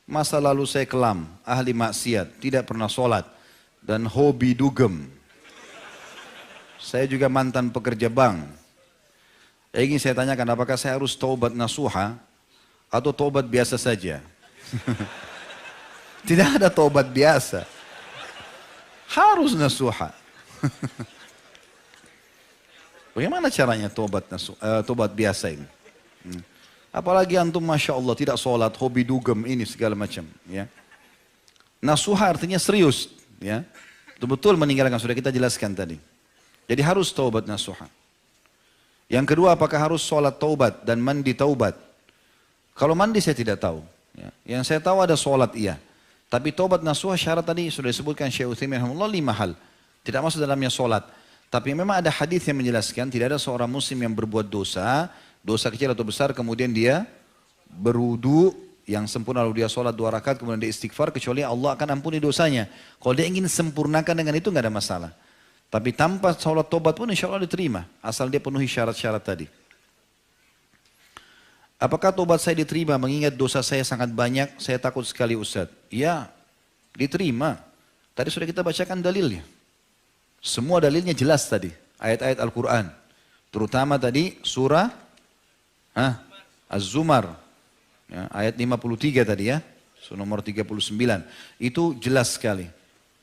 Masa lalu saya kelam, ahli maksiat, tidak pernah sholat, dan hobi dugem. Saya juga mantan pekerja bank. Ingin saya tanyakan, apakah saya harus taubat nasuha atau taubat biasa saja? Tidak ada taubat biasa. Harus nasuha. Bagaimana caranya taubat biasa ini? Apalagi antum Masya Allah tidak sholat, hobi dugem ini segala macam. Ya. Nasuha artinya serius. Ya. Betul meninggalkan, sudah kita jelaskan tadi. Jadi harus taubat nasuha. Yang kedua, apakah harus sholat taubat dan mandi taubat? Kalau mandi saya tidak tahu. Ya. Yang saya tahu ada sholat iya. Tapi taubat nasuha syarat tadi sudah disebutkan Syekh Utsaimin rahimahullah 5 hal. Tidak masuk dalamnya sholat. Tapi memang ada hadis yang menjelaskan tidak ada seorang muslim yang berbuat dosa, dosa kecil atau besar, kemudian dia berwudu yang sempurna lalu dia sholat 2 rakaat kemudian dia istighfar, kecuali Allah akan ampuni dosanya. Kalau dia ingin sempurnakan dengan itu nggak ada masalah. Tapi tanpa sholat tobat pun insya Allah diterima, asal dia penuhi syarat-syarat tadi. Apakah tobat saya diterima mengingat dosa saya sangat banyak, saya takut sekali Ustaz? Ya, diterima. Tadi sudah kita bacakan dalilnya. Semua dalilnya jelas tadi, ayat-ayat Al-Quran. Terutama tadi surah Az-Zumar, ya, ayat 53 tadi ya, surah nomor 39. Itu jelas sekali.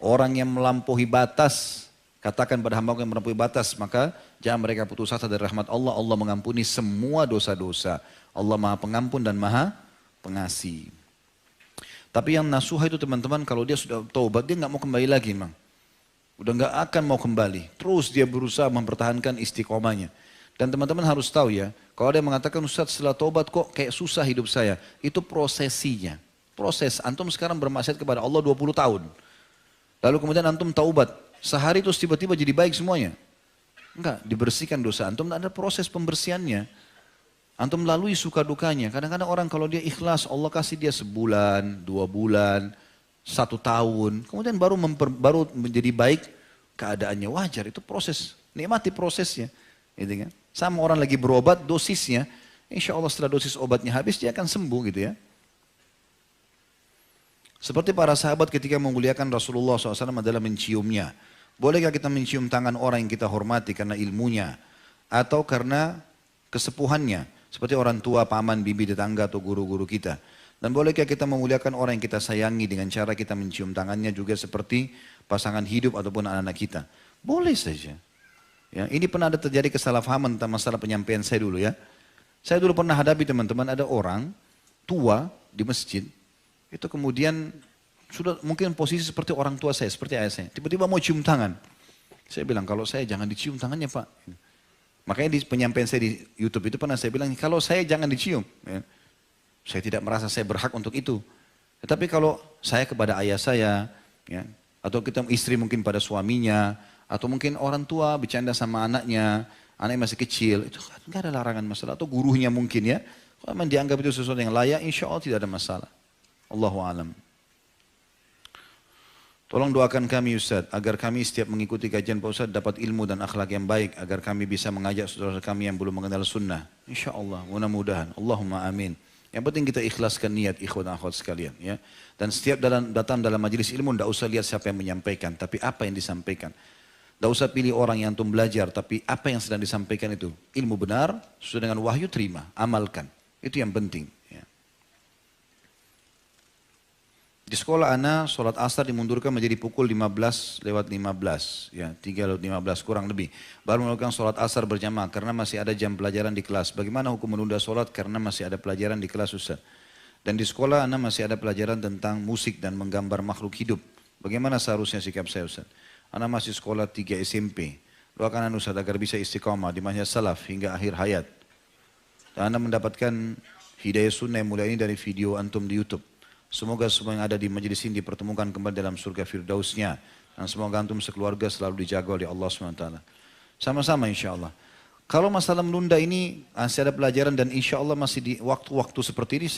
Orang yang melampaui batas, katakan pada hamba yang melampaui batas, maka jangan mereka putus asa dari rahmat Allah. Allah mengampuni semua dosa-dosa. Allah Maha Pengampun dan Maha Pengasih. Tapi yang nasuha itu teman-teman, kalau dia sudah taubat, dia nggak mau kembali lagi, Mang. Udah nggak akan mau kembali. Terus dia berusaha mempertahankan istiqomahnya. Dan teman-teman harus tahu ya, kalau ada yang mengatakan Ustaz setelah taubat kok kayak susah hidup saya. Itu prosesinya. Proses. Antum sekarang bermaksiat kepada Allah 20 tahun. Lalu kemudian antum taubat. Sehari terus tiba-tiba jadi baik semuanya. Enggak, dibersihkan dosa antum. Ada proses pembersihannya. Antum lalui suka dukanya. Kadang-kadang orang kalau dia ikhlas, Allah kasih dia sebulan, 2 bulan, 1 tahun. Kemudian baru menjadi baik keadaannya. Wajar, itu proses. Nikmati prosesnya. Gitu kan? Sama orang lagi berobat, dosisnya. Insya Allah setelah dosis obatnya habis, dia akan sembuh gitu ya. Seperti para sahabat ketika memuliakan Rasulullah SAW adalah menciumnya. Bolehkah kita mencium tangan orang yang kita hormati karena ilmunya? Atau karena kesepuhannya? Seperti orang tua, paman, bibi, tetangga atau guru-guru kita. Dan bolehkah kita memuliakan orang yang kita sayangi dengan cara kita mencium tangannya juga seperti pasangan hidup ataupun anak-anak kita? Boleh saja. Ya, ini pernah ada terjadi kesalahpahaman tentang masalah penyampaian saya dulu ya. Saya dulu pernah hadapi teman-teman, ada orang tua di masjid, itu kemudian sudah mungkin posisi seperti orang tua saya, seperti ayah saya. Tiba-tiba mau cium tangan. Saya bilang, kalau saya jangan dicium tangannya Pak. Makanya di penyampaian saya di YouTube itu pernah saya bilang, kalau saya jangan dicium. Ya. Saya tidak merasa saya berhak untuk itu. Tetapi kalau saya kepada ayah saya, ya, atau kita istri mungkin pada suaminya, atau mungkin orang tua bercanda sama anaknya, anaknya masih kecil, itu nggak ada larangan masalah. Atau gurunya mungkin ya, kalau memang dianggap itu sesuatu yang layak, insya Allah tidak ada masalah. Allahu alam. Tolong doakan kami Ustaz, agar kami setiap mengikuti kajian Pak Ustaz dapat ilmu dan akhlak yang baik, agar kami bisa mengajak saudara kami yang belum mengenal sunnah. Insya Allah, mudah-mudahan. Allahumma amin. Yang penting kita ikhlaskan niat ikhwan dan akhwat sekalian. Ya. Dan setiap datang dalam majelis ilmu, tidak usah lihat siapa yang menyampaikan, tapi apa yang disampaikan. Tidak usah pilih orang yang antum belajar, tapi apa yang sedang disampaikan itu. Ilmu benar, sesuai dengan wahyu terima, amalkan. Itu yang penting. Ya. Di sekolah ana, sholat asar dimundurkan menjadi pukul 15 lewat 15. Ya, 3 lewat 15 kurang lebih. Baru melakukan sholat asar berjamaah karena masih ada jam pelajaran di kelas. Bagaimana hukum menunda sholat karena masih ada pelajaran di kelas Ustaz? Dan di sekolah ana masih ada pelajaran tentang musik dan menggambar makhluk hidup. Bagaimana seharusnya sikap saya Ustaz? Ana masih sekolah 3 SMP. Doakan ana Ustaz agar bisa istiqamah di manhaj salaf hingga akhir hayat. Dan ana mendapatkan hidayah sunnah yang mulia ini dari video antum di YouTube. Semoga semua yang ada di majelis ini dipertemukan kembali dalam surga firdausnya. Dan semoga antum sekeluarga selalu dijaga oleh Allah SWT. Sama-sama insya Allah. Kalau masalah menunda ini masih ada pelajaran dan insya Allah masih di waktu-waktu seperti ini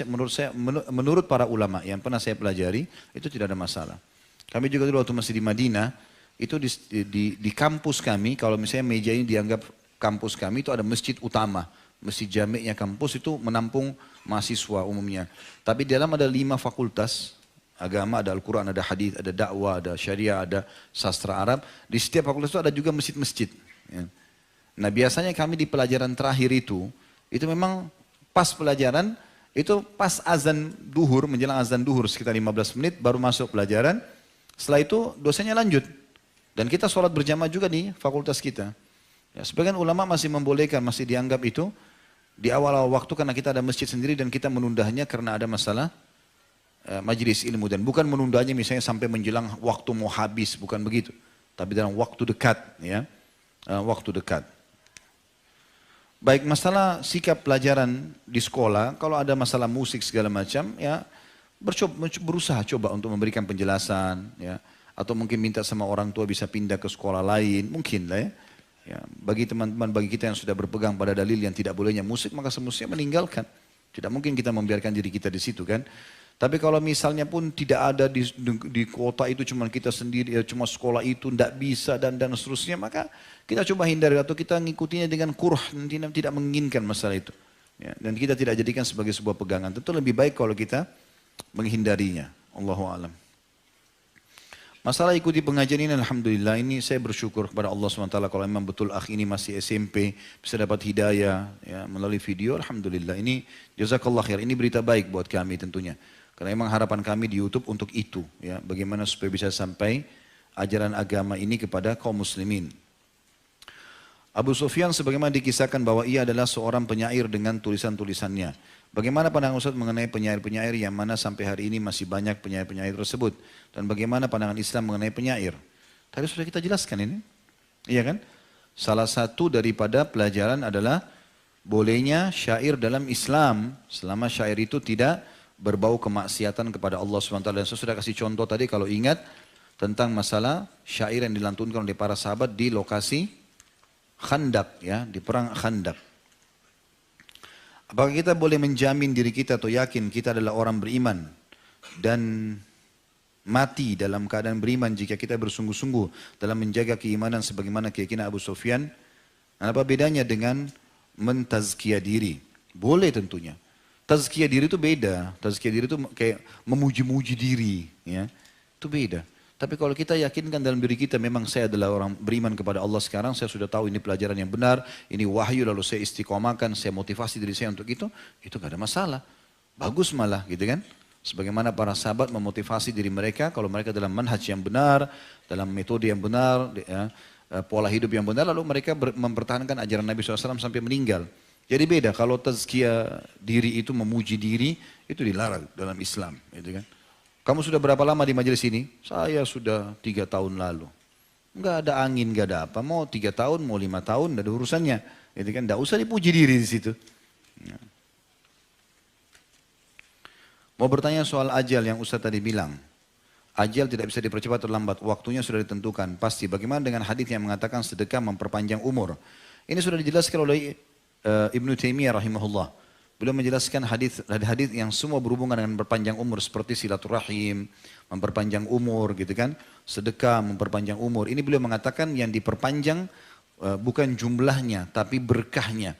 menurut para ulama yang pernah saya pelajari itu tidak ada masalah. Kami juga dulu waktu masih di Madinah itu di kampus kami kalau misalnya meja ini dianggap kampus kami itu ada masjid utama. masjid jami'nya kampus itu menampung mahasiswa umumnya. Tapi di dalam ada 5 fakultas agama, ada Al-Quran, ada hadis, ada dakwah, ada syariah, ada sastra Arab. Di setiap fakultas itu ada juga masjid-masjid. Ya. Nah biasanya kami di pelajaran terakhir itu memang pas pelajaran, itu pas azan duhur, menjelang azan duhur sekitar 15 menit baru masuk pelajaran. Setelah itu dosennya lanjut. Dan kita sholat berjamaah juga di fakultas kita. Ya, sebagian ulama masih membolehkan, masih dianggap itu di awal-awal waktu karena kita ada masjid sendiri dan kita menundanya karena ada masalah majelis ilmu. Dan bukan menundanya misalnya sampai menjelang waktu mau habis, bukan begitu. Tapi dalam waktu dekat, ya, waktu dekat. Baik, masalah sikap pelajaran di sekolah, kalau ada masalah musik segala macam, ya berusaha coba untuk memberikan penjelasan, ya, atau mungkin minta sama orang tua bisa pindah ke sekolah lain, mungkin lah ya. Ya, bagi teman-teman, bagi kita yang sudah berpegang pada dalil yang tidak bolehnya musik, maka semestinya meninggalkan. Tidak mungkin kita membiarkan diri kita di situ kan. Tapi kalau misalnya pun tidak ada di kota itu cuma kita sendiri, ya, cuma sekolah itu tidak bisa dan seterusnya, maka kita coba hindari atau kita ngikutinya dengan kurh, tidak menginginkan masalah itu. Ya, dan kita tidak jadikan sebagai sebuah pegangan. Tentu lebih baik kalau kita menghindarinya. Allahu a'lam. Masalah ikuti pengajian ini, alhamdulillah, ini saya bersyukur kepada Allah SWT kalau memang betul akh ini masih SMP, bisa dapat hidayah ya, melalui video, alhamdulillah. Ini jazakallah khair, ini berita baik buat kami tentunya. Karena memang harapan kami di YouTube untuk itu, ya, bagaimana supaya bisa sampai ajaran agama ini kepada kaum muslimin. Abu Sufyan sebagaimana dikisahkan bahwa ia adalah seorang penyair dengan tulisan-tulisannya. Bagaimana pandangan Ustaz mengenai penyair-penyair yang mana sampai hari ini masih banyak penyair-penyair tersebut? Dan bagaimana pandangan Islam mengenai penyair? Tadi sudah kita jelaskan ini. Iya kan? Salah satu daripada pelajaran adalah bolehnya syair dalam Islam selama syair itu tidak berbau kemaksiatan kepada Allah SWT. Dan saya sudah kasih contoh tadi kalau ingat tentang masalah syair yang dilantunkan oleh para sahabat di lokasi Khandak, ya, di perang Khandak. Apakah kita boleh menjamin diri kita atau yakin kita adalah orang beriman dan mati dalam keadaan beriman jika kita bersungguh-sungguh dalam menjaga keimanan sebagaimana keyakinan Abu Sufyan? Apa bedanya dengan mentazkiyah diri? Boleh tentunya. Tazkiyah diri itu beda. Tazkiyah diri itu kayak memuji-muji diri, ya. Itu beda. Tapi kalau kita yakinkan dalam diri kita memang saya adalah orang beriman kepada Allah sekarang, saya sudah tahu ini pelajaran yang benar, ini wahyu lalu saya istiqomahkan, saya motivasi diri saya untuk itu gak ada masalah. Bagus malah gitu kan. Sebagaimana para sahabat memotivasi diri mereka kalau mereka dalam manhaj yang benar, dalam metode yang benar, ya, pola hidup yang benar, lalu mereka mempertahankan ajaran Nabi SAW sampai meninggal. Jadi beda kalau tazkiyah diri itu memuji diri, itu dilarang dalam Islam gitu kan. Kamu sudah berapa lama di majelis ini? Saya sudah 3 tahun lalu. Enggak ada angin, enggak ada apa. Mau 3 tahun, mau 5 tahun, enggak ada urusannya. Jadi kan enggak usah dipuji diri di situ. Ya. Mau bertanya soal ajal yang Ustaz tadi bilang. Ajal tidak bisa dipercepat atau lambat. Waktunya sudah ditentukan. Pasti. Bagaimana dengan hadis yang mengatakan sedekah memperpanjang umur? Ini sudah dijelaskan oleh Ibnu Taimiyah rahimahullah. Beliau menjelaskan hadis yang semua berhubungan dengan berpanjang umur seperti silaturahim, memperpanjang umur gitu kan, sedekah memperpanjang umur. Ini beliau mengatakan yang diperpanjang bukan jumlahnya tapi berkahnya.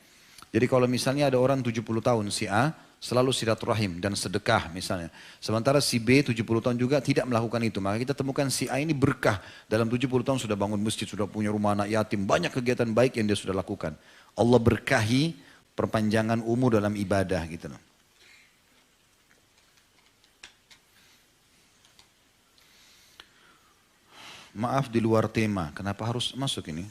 Jadi kalau misalnya ada orang 70 tahun si A selalu silaturahim dan sedekah misalnya. Sementara si B 70 tahun juga tidak melakukan itu. Maka kita temukan si A ini berkah. Dalam 70 tahun sudah bangun masjid, sudah punya rumah anak yatim, banyak kegiatan baik yang dia sudah lakukan. Allah berkahi perpanjangan umur dalam ibadah gitu loh. Maaf di luar tema, kenapa harus masuk ini?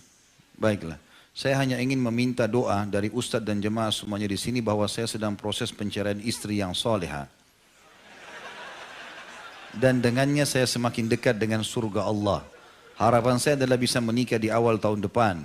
Baiklah, saya hanya ingin meminta doa dari Ustadz dan jemaah semuanya di sini bahwa saya sedang proses pencarian istri yang soleha. Dan dengannya saya semakin dekat dengan surga Allah. Harapan saya adalah bisa menikah di awal tahun depan.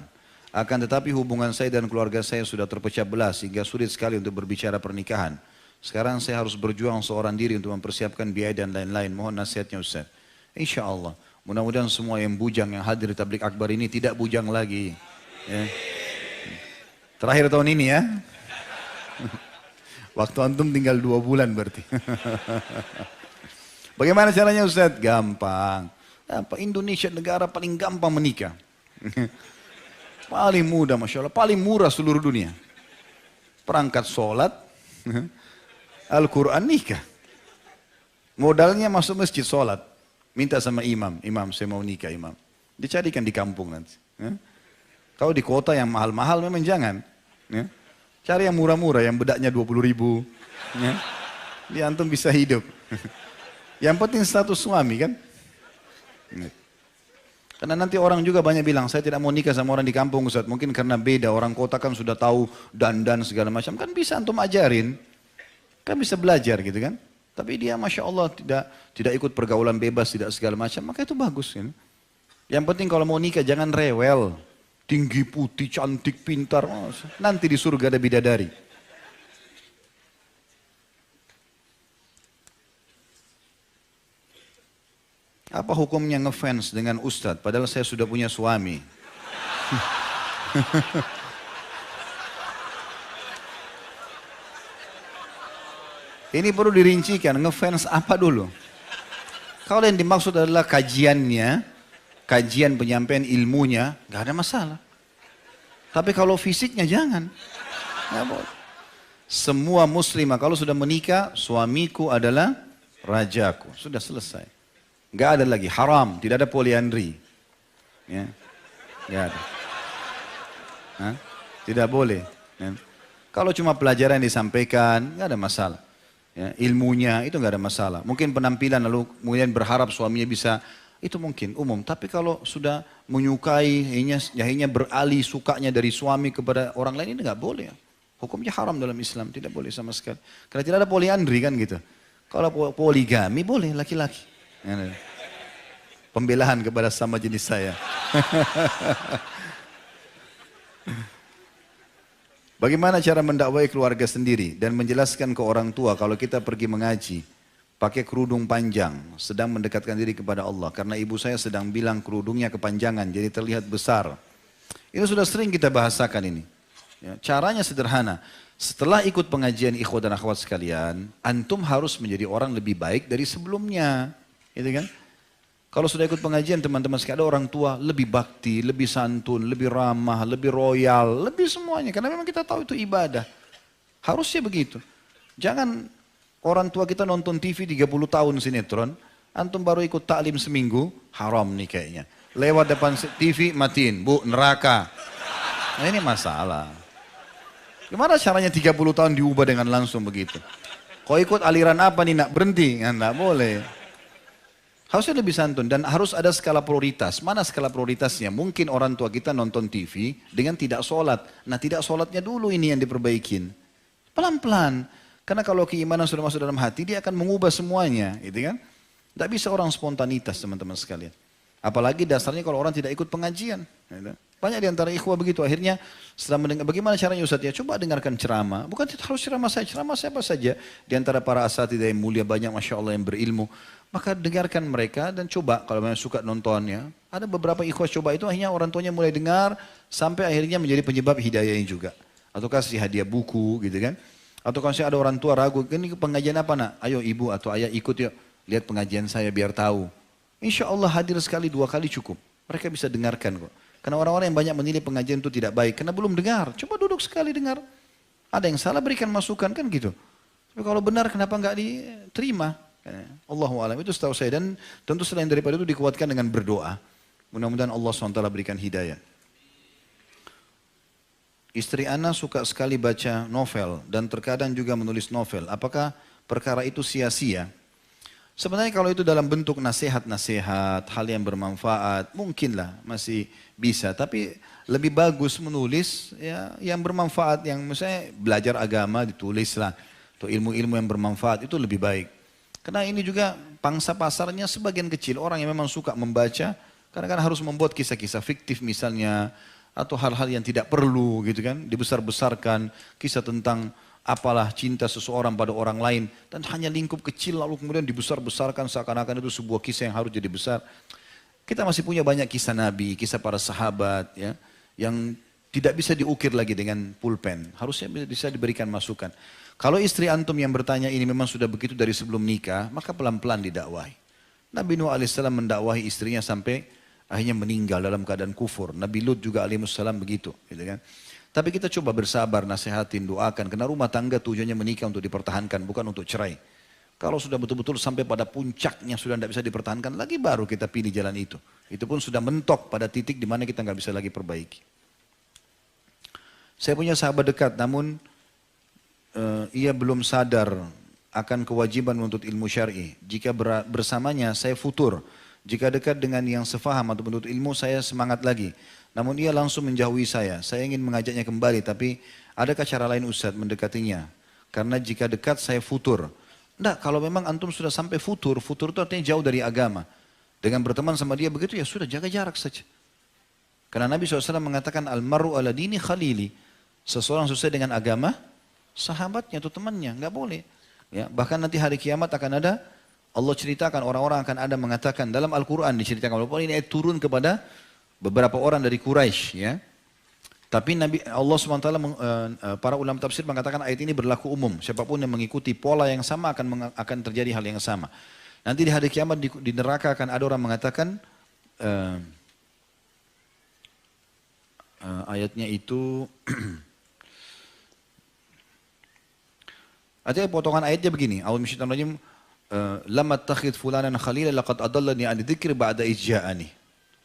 Akan tetapi hubungan saya dan keluarga saya sudah terpecah belah sehingga sulit sekali untuk berbicara pernikahan. Sekarang saya harus berjuang seorang diri untuk mempersiapkan biaya dan lain-lain. Mohon nasihatnya Ustaz. Insya Allah. Mudah-mudahan semua yang bujang yang hadir di tablik akbar ini tidak bujang lagi. Ya. Terakhir tahun ini ya. Waktu antum tinggal 2 bulan berarti. Bagaimana caranya Ustaz? Gampang. Indonesia negara paling gampang menikah. Paling mudah Masya Allah, paling murah seluruh dunia. Perangkat sholat, Al-Quran nikah. Modalnya masuk masjid sholat. Minta sama imam, imam saya mau nikah imam. Dicarikan di kampung nanti. Ya. Kalau di kota yang mahal-mahal memang jangan. Ya. Cari yang murah-murah, yang bedaknya 20.000. Ya. Dia antum bisa hidup. Yang penting status suami kan. Ya. Karena nanti orang juga banyak bilang, saya tidak mau nikah sama orang di kampung Ustaz. Mungkin karena beda, orang kota kan sudah tahu dandan segala macam. Kan bisa antum ajarin. Kan bisa belajar gitu kan. Tapi dia Masya Allah tidak ikut pergaulan bebas, tidak segala macam. Maka itu bagus. Kan? Yang penting kalau mau nikah jangan rewel. Tinggi, putih, cantik, pintar. Nanti di surga ada bidadari. Apa hukumnya ngefans dengan ustadz padahal saya sudah punya suami? Ini perlu dirincikan, ngefans apa dulu? Kalau yang dimaksud adalah kajiannya, kajian penyampaian ilmunya, nggak ada masalah. Tapi kalau fisiknya jangan. Nggak boleh. Semua muslimah kalau sudah menikah, suamiku adalah rajaku. Sudah selesai. Nggak ada lagi, haram, tidak ada poliandri. Ya, nggak ada. Hah? Tidak boleh. Ya. Kalau cuma pelajaran yang disampaikan, nggak ada masalah. Ya, ilmunya itu nggak ada masalah. Mungkin penampilan lalu kemudian berharap suaminya bisa, itu mungkin umum. Tapi kalau sudah menyukai, akhirnya beralih sukanya dari suami kepada orang lain, ini nggak boleh. Hukumnya haram dalam Islam, tidak boleh sama sekali. Karena tidak ada poliandri kan gitu. Kalau poligami boleh laki-laki. Pembelaan kepada sama jenis saya. Bagaimana cara mendakwai keluarga sendiri dan menjelaskan ke orang tua kalau kita pergi mengaji pakai kerudung panjang sedang mendekatkan diri kepada Allah karena ibu saya sedang bilang kerudungnya kepanjangan jadi terlihat besar. Itu sudah sering kita bahasakan ini. Ya, caranya sederhana. Setelah ikut pengajian ikhwah dan akhwat sekalian, antum harus menjadi orang lebih baik dari sebelumnya. Gitu kan? Kalau sudah ikut pengajian teman-teman sekalian, ada orang tua lebih bakti, lebih santun, lebih ramah, lebih royal, lebih semuanya. Karena memang kita tahu itu ibadah. Harusnya begitu. Jangan orang tua kita nonton TV 30 tahun sinetron, antum baru ikut taklim seminggu, haram nih kayaknya. Lewat depan TV, matiin, bu neraka. Nah ini masalah. Gimana caranya 30 tahun diubah dengan langsung begitu? Kau ikut aliran apa nih nak berhenti? Nggak boleh. Harusnya lebih santun dan harus ada skala prioritas. Mana skala prioritasnya? Mungkin orang tua kita nonton TV dengan tidak sholat. Nah tidak sholatnya dulu ini yang diperbaikin. Pelan-pelan. Karena kalau keimanan sudah masuk dalam hati, dia akan mengubah semuanya. Gitu kan? Tidak bisa orang spontanitas teman-teman sekalian. Apalagi dasarnya kalau orang tidak ikut pengajian. Gitu. Banyak di antara ikhwah begitu. Akhirnya setelah mendengar, bagaimana caranya Ustaz ya? Coba dengarkan ceramah. Bukan harus ceramah siapa saja. Di antara para asatidzah yang mulia banyak Masya Allah yang berilmu. Maka dengarkan mereka dan coba kalau memang suka nontonnya. Ada beberapa ikhwas coba itu akhirnya orang tuanya mulai dengar sampai akhirnya menjadi penyebab hidayahnya juga. Atau kasih hadiah buku gitu kan. Atau kalau ada orang tua ragu, ini pengajian apa nak? Ayo ibu atau ayah ikut yuk. Lihat pengajian saya biar tahu. Insya Allah hadir sekali 2 kali cukup. Mereka bisa dengarkan kok. Karena orang-orang yang banyak menilai pengajian itu tidak baik. Karena belum dengar. Coba duduk sekali dengar. Ada yang salah berikan masukan kan gitu. Tapi kalau benar kenapa nggak diterima? Allahu a'lam itu setahu saya dan tentu selain daripada itu dikuatkan dengan berdoa. Mudah-mudahan Allah SWT berikan hidayah. Istri ana suka sekali baca novel dan terkadang juga menulis novel. Apakah perkara itu sia-sia? Sebenarnya kalau itu dalam bentuk nasihat-nasihat, hal yang bermanfaat, mungkinlah masih bisa. Tapi lebih bagus menulis ya, yang bermanfaat, yang misalnya belajar agama ditulislah. Atau ilmu-ilmu yang bermanfaat itu lebih baik. Karena ini juga pangsa pasarnya sebagian kecil orang yang memang suka membaca, kadang-kadang harus membuat kisah-kisah fiktif misalnya, atau hal-hal yang tidak perlu gitu kan, dibesar-besarkan, kisah tentang apalah cinta seseorang pada orang lain, dan hanya lingkup kecil lalu kemudian dibesar-besarkan seakan-akan itu sebuah kisah yang harus jadi besar. Kita masih punya banyak kisah Nabi, kisah para sahabat ya, yang tidak bisa diukir lagi dengan pulpen, harusnya bisa diberikan masukan. Kalau istri antum yang bertanya ini memang sudah begitu dari sebelum nikah, maka pelan-pelan didakwahi. Nabi Nuh AS mendakwahi istrinya sampai akhirnya meninggal dalam keadaan kufur. Nabi Lut juga AS begitu. Gitu kan. Tapi kita coba bersabar, nasihatin, doakan. Karena rumah tangga tujuannya menikah untuk dipertahankan, bukan untuk cerai. Kalau sudah betul-betul sampai pada puncaknya sudah tidak bisa dipertahankan lagi, baru kita pilih jalan itu. Itu pun sudah mentok pada titik di mana kita nggak bisa lagi perbaiki. Saya punya sahabat dekat, namun ia belum sadar akan kewajiban menuntut ilmu syar'i. Jika bersamanya saya futur. Jika dekat dengan yang sefaham atau menuntut ilmu, saya semangat lagi. Namun ia langsung menjauhi saya. Saya ingin mengajaknya kembali, tapi adakah cara lain Ustaz mendekatinya? Karena jika dekat saya futur. Enggak, kalau memang antum sudah sampai futur, futur itu artinya jauh dari agama. Dengan berteman sama dia begitu, ya sudah jaga jarak saja. Karena Nabi SAW mengatakan, Al-maru ala dini khalili. Seseorang sesuai dengan agama, sahabatnya atau temannya, enggak boleh. Ya, bahkan nanti hari kiamat akan ada, Allah ceritakan, orang-orang akan ada mengatakan, dalam Al-Quran diceritakan, walaupun ini ayat turun kepada beberapa orang dari Quraisy, ya. Tapi Allah SWT, para ulama tafsir mengatakan ayat ini berlaku umum. Siapapun yang mengikuti pola yang sama akan terjadi hal yang sama. Nanti di hari kiamat di neraka akan ada orang mengatakan, ayatnya itu, artinya potongan ayatnya begini, A'udzu minasyaitonir rajim, lam attakhidh fulanan khalila laqad adallani 'ani dzikri ba'da idh ja'ani.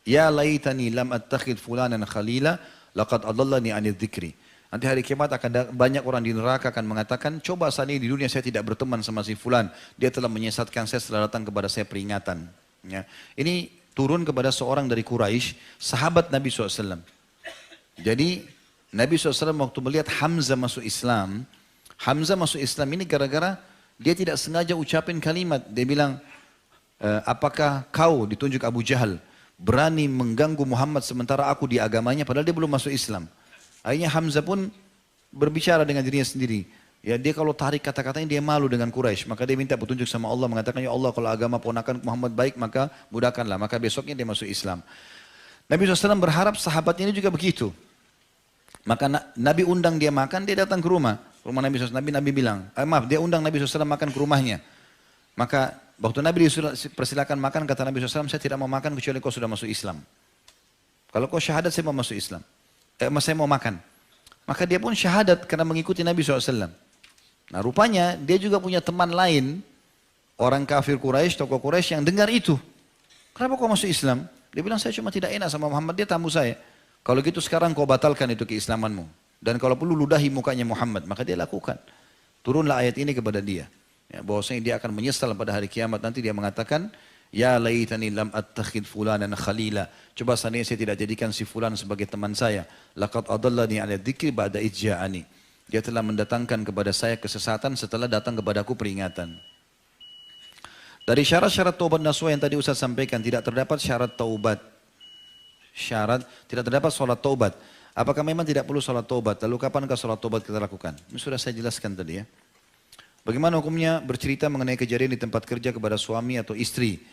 Ya laitani lam attakhidh fulanan khalila laqad adallani 'ani dzikri. Nanti hari kiamat akan banyak orang di neraka akan mengatakan, coba seandainya di dunia saya tidak berteman sama si fulan, dia telah menyesatkan saya setelah datang kepada saya peringatan. Ya. Ini turun kepada seorang dari Quraisy, sahabat Nabi SAW. Jadi Nabi SAW waktu melihat Hamzah masuk Islam, Hamzah masuk Islam ini gara-gara dia tidak sengaja ucapin kalimat. Dia bilang, apakah kau, ditunjuk Abu Jahal, berani mengganggu Muhammad sementara aku di agamanya, padahal dia belum masuk Islam. Akhirnya Hamzah pun berbicara dengan dirinya sendiri. Ya, dia kalau tarik kata-katanya dia malu dengan Quraisy, maka dia minta petunjuk sama Allah, mengatakan, ya Allah kalau agama ponakan Muhammad baik maka mudahkanlah. Maka besoknya dia masuk Islam. Nabi SAW berharap sahabatnya ini juga begitu. Maka Nabi undang dia makan, dia datang ke rumah Nabi SAW. Nabi bilang, dia undang Nabi SAW makan ke rumahnya. Maka waktu Nabi persilakan makan, kata Nabi SAW, saya tidak mau makan kecuali kau sudah masuk Islam. Kalau kau syahadat, saya mau masuk Islam. Saya mau makan. Maka dia pun syahadat karena mengikuti Nabi SAW. Nah rupanya dia juga punya teman lain, orang kafir Quraisy, tokoh Quraisy yang dengar itu. Kenapa kau masuk Islam? Dia bilang, saya cuma tidak enak sama Muhammad, dia tamu saya. Kalau gitu sekarang kau batalkan itu keislamanmu. Dan kalau perlu ludahi mukanya Muhammad, maka dia lakukan. Turunlah ayat ini kepada dia. Ya, bahwasanya dia akan menyesal pada hari kiamat. Nanti dia mengatakan, ya laitani lam attakhid fulanan khalila. Coba seandainya saya tidak jadikan si fulan sebagai teman saya. Laqad adallani ala dzikri ba'da idh ja'ani. Dia telah mendatangkan kepada saya kesesatan setelah datang kepadaku peringatan. Dari syarat-syarat taubat nasuha yang tadi Ustaz sampaikan, tidak terdapat syarat taubat. Tidak terdapat sholat taubat. Apakah memang tidak perlu sholat taubat? Lalu kapankah sholat taubat kita lakukan? Ini sudah saya jelaskan tadi ya. Bagaimana hukumnya bercerita mengenai kejadian di tempat kerja kepada suami atau istri?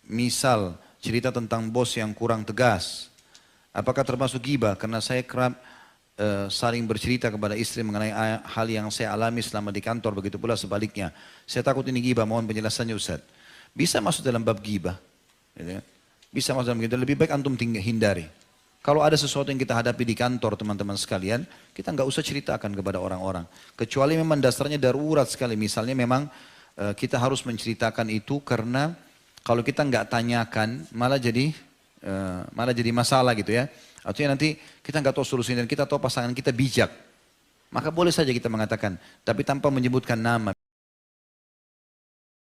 Misal cerita tentang bos yang kurang tegas. Apakah termasuk ghibah? Karena saya kerap saling bercerita kepada istri mengenai hal yang saya alami selama di kantor, begitu pula sebaliknya. Saya takut ini ghibah, mohon penjelasannya Ustaz. Bisa masuk dalam bab ghibah. Gitu ya. Bisa masuk dalam ghibah, lebih baik antum hindari. Kalau ada sesuatu yang kita hadapi di kantor teman-teman sekalian, kita nggak usah ceritakan kepada orang-orang. Kecuali memang dasarnya darurat sekali. Misalnya memang kita harus menceritakan itu karena kalau kita nggak tanyakan malah jadi masalah gitu ya. Artinya nanti kita nggak tahu solusinya dan kita tahu pasangan kita bijak. Maka boleh saja kita mengatakan, tapi tanpa menyebutkan nama.